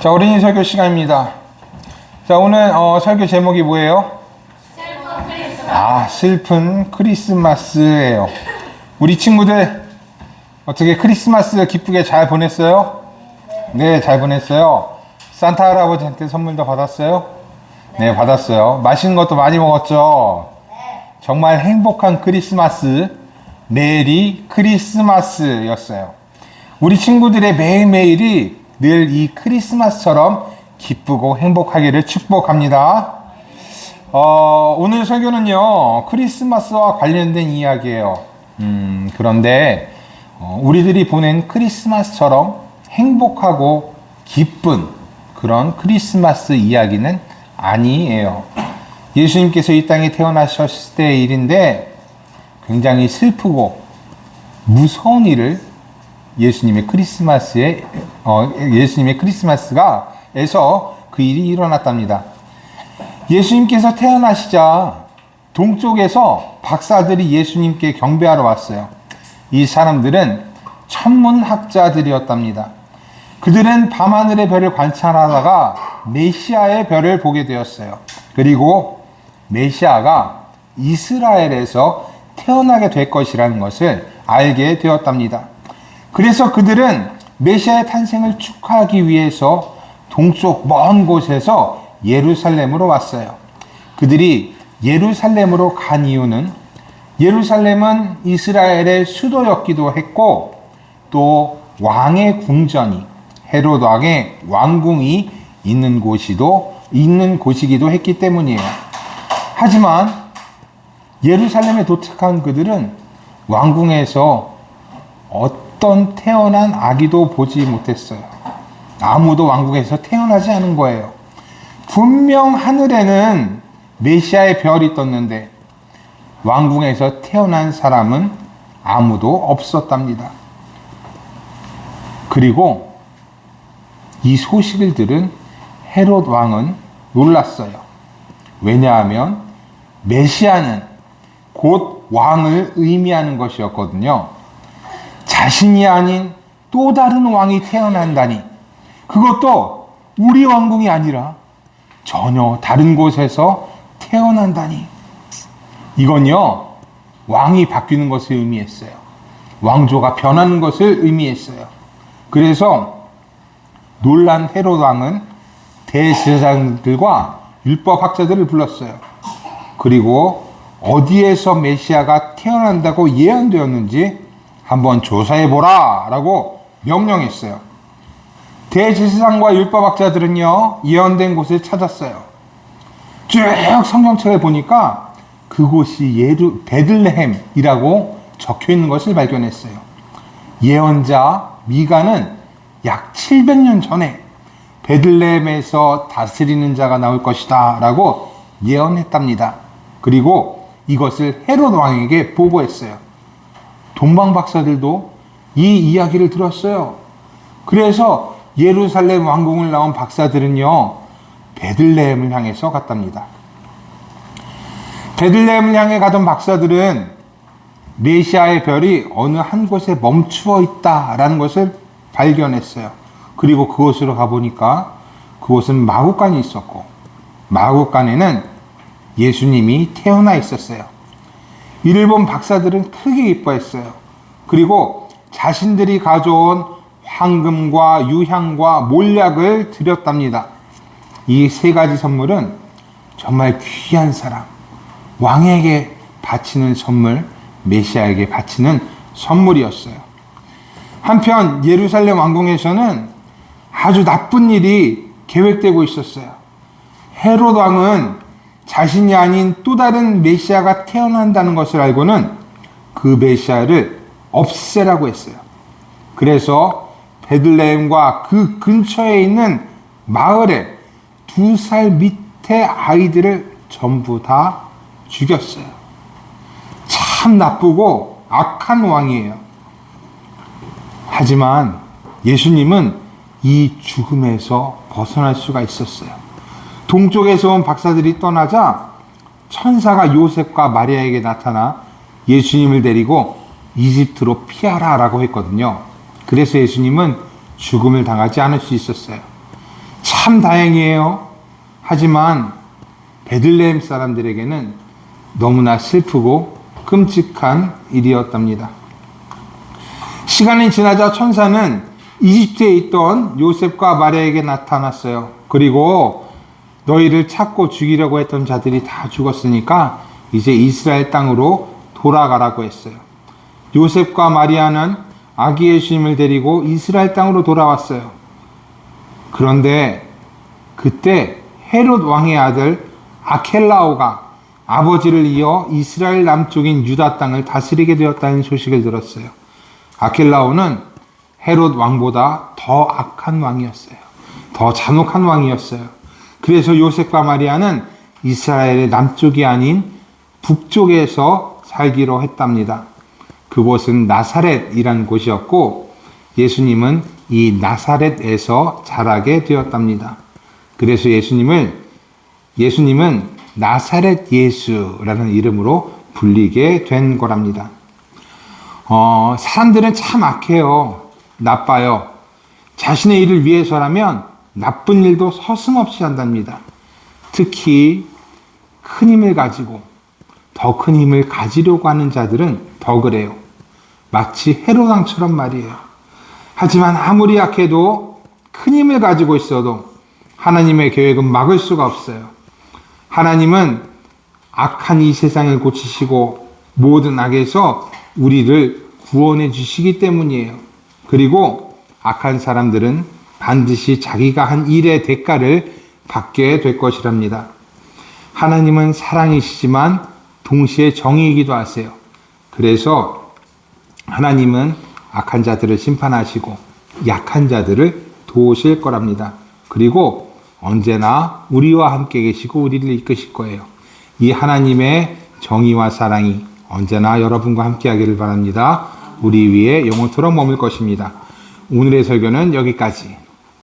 자, 어린이 설교 시간입니다. 자, 오늘 설교 제목이 뭐예요? 슬픈 크리스마스예요. 우리 친구들 어떻게 크리스마스 기쁘게 잘 보냈어요? 네, 잘 보냈어요. 산타 할아버지한테 선물도 받았어요? 네, 받았어요. 맛있는 것도 많이 먹었죠? 정말 행복한 크리스마스, 메리 크리스마스였어요. 우리 친구들의 매일매일이 늘 이 크리스마스처럼 기쁘고 행복하기를 축복합니다. 오늘 설교는요, 크리스마스와 관련된 이야기예요. 그런데 우리들이 보낸 크리스마스처럼 행복하고 기쁜 그런 크리스마스 이야기는 아니에요. 예수님께서 이 땅에 태어나셨을 때의 일인데 굉장히 슬프고 무서운 일을 예수님의 크리스마스에서 그 일이 일어났답니다. 예수님께서 태어나시자 동쪽에서 박사들이 예수님께 경배하러 왔어요. 이 사람들은 천문학자들이었답니다. 그들은 밤하늘의 별을 관찰하다가 메시아의 별을 보게 되었어요. 그리고 메시아가 이스라엘에서 태어나게 될 것이라는 것을 알게 되었답니다. 그래서 그들은 메시아의 탄생을 축하하기 위해서 동쪽 먼 곳에서 예루살렘으로 왔어요. 그들이 예루살렘으로 간 이유는 예루살렘은 이스라엘의 수도였기도 했고 또 왕의 궁전이 헤롯 왕의 왕궁이 있는 곳이기도 했기 때문이에요. 하지만 예루살렘에 도착한 그들은 왕궁에서 어떤 태어난 아기도 보지 못했어요. 아무도 왕궁에서 태어나지 않은 거예요. 분명 하늘에는 메시아의 별이 떴는데 왕궁에서 태어난 사람은 아무도 없었답니다. 그리고 이 소식을 들은 헤롯 왕은 놀랐어요. 왜냐하면 메시아는 곧 왕을 의미하는 것이었거든요. 자신이 아닌 또 다른 왕이 태어난다니, 그것도 우리 왕궁이 아니라 전혀 다른 곳에서 태어난다니, 이건요 왕이 바뀌는 것을 의미했어요. 왕조가 변하는 것을 의미했어요. 그래서 놀란 헤롯 왕은 대제사장들과 율법학자들을 불렀어요. 그리고 어디에서 메시아가 태어난다고 예언되었는지 한번 조사해보라 라고 명령했어요. 대제사장과 율법학자들은요 예언된 곳을 찾았어요. 쭉 성경책을 보니까 그곳이 베들레헴이라고 적혀있는 것을 발견했어요. 예언자 미가는 약 700년 전에 베들레헴에서 다스리는 자가 나올 것이다 라고 예언했답니다. 그리고 이것을 헤롯 왕에게 보고했어요. 동방 박사들도 이 이야기를 들었어요. 그래서 예루살렘 왕궁을 나온 박사들은요 베들레헴을 향해서 갔답니다. 베들레헴을 향해 가던 박사들은 메시아의 별이 어느 한 곳에 멈추어 있다라는 것을 발견했어요. 그리고 그곳으로 가보니까 그곳은 마구간이 있었고 마구간에는 예수님이 태어나 있었어요. 이를 본 박사들은 크게 기뻐했어요. 그리고 자신들이 가져온 황금과 유향과 몰약을 드렸답니다. 이 세 가지 선물은 정말 귀한 사람, 왕에게 바치는 선물, 메시아에게 바치는 선물이었어요. 한편 예루살렘 왕궁에서는 아주 나쁜 일이 계획되고 있었어요. 헤롯 왕은 자신이 아닌 또 다른 메시아가 태어난다는 것을 알고는 그 메시아를 없애라고 했어요. 그래서 베들레헴과 그 근처에 있는 마을에 2살 밑에 아이들을 전부 다 죽였어요. 참 나쁘고 악한 왕이에요. 하지만 예수님은 이 죽음에서 벗어날 수가 있었어요. 동쪽에서 온 박사들이 떠나자 천사가 요셉과 마리아에게 나타나 예수님을 데리고 이집트로 피하라 라고 했거든요. 그래서 예수님은 죽음을 당하지 않을 수 있었어요. 참 다행이에요. 하지만 베들레헴 사람들에게는 너무나 슬프고 끔찍한 일이었답니다. 시간이 지나자 천사는 이집트에 있던 요셉과 마리아에게 나타났어요. 그리고 너희를 찾고 죽이려고 했던 자들이 다 죽었으니까 이제 이스라엘 땅으로 돌아가라고 했어요. 요셉과 마리아는 아기 예수님을 데리고 이스라엘 땅으로 돌아왔어요. 그런데 그때 헤롯 왕의 아들 아켈라오가 아버지를 이어 이스라엘 남쪽인 유다 땅을 다스리게 되었다는 소식을 들었어요. 아켈라오는 헤롯 왕보다 더 악한 왕이었어요. 더 잔혹한 왕이었어요. 그래서 요셉과 마리아는 이스라엘의 남쪽이 아닌 북쪽에서 살기로 했답니다. 그곳은 나사렛이라는 곳이었고 예수님은 이 나사렛에서 자라게 되었답니다. 그래서 예수님은 나사렛 예수라는 이름으로 불리게 된 거랍니다. 사람들은 참 악해요. 나빠요. 자신의 일을 위해서라면 나쁜 일도 서슴없이 한답니다. 특히 큰 힘을 가지고 더 큰 힘을 가지려고 하는 자들은 더 그래요. 마치 헤롯 왕처럼 말이에요. 하지만 아무리 약해도 큰 힘을 가지고 있어도 하나님의 계획은 막을 수가 없어요. 하나님은 악한 이 세상을 고치시고 모든 악에서 우리를 구원해 주시기 때문이에요. 그리고 악한 사람들은 반드시 자기가 한 일의 대가를 받게 될 것이랍니다. 하나님은 사랑이시지만 동시에 정의이기도 하세요. 그래서 하나님은 악한 자들을 심판하시고 약한 자들을 도우실 거랍니다. 그리고 언제나 우리와 함께 계시고 우리를 이끄실 거예요. 이 하나님의 정의와 사랑이 언제나 여러분과 함께 하기를 바랍니다. 우리 위에 영원토록 머물 것입니다. 오늘의 설교는 여기까지.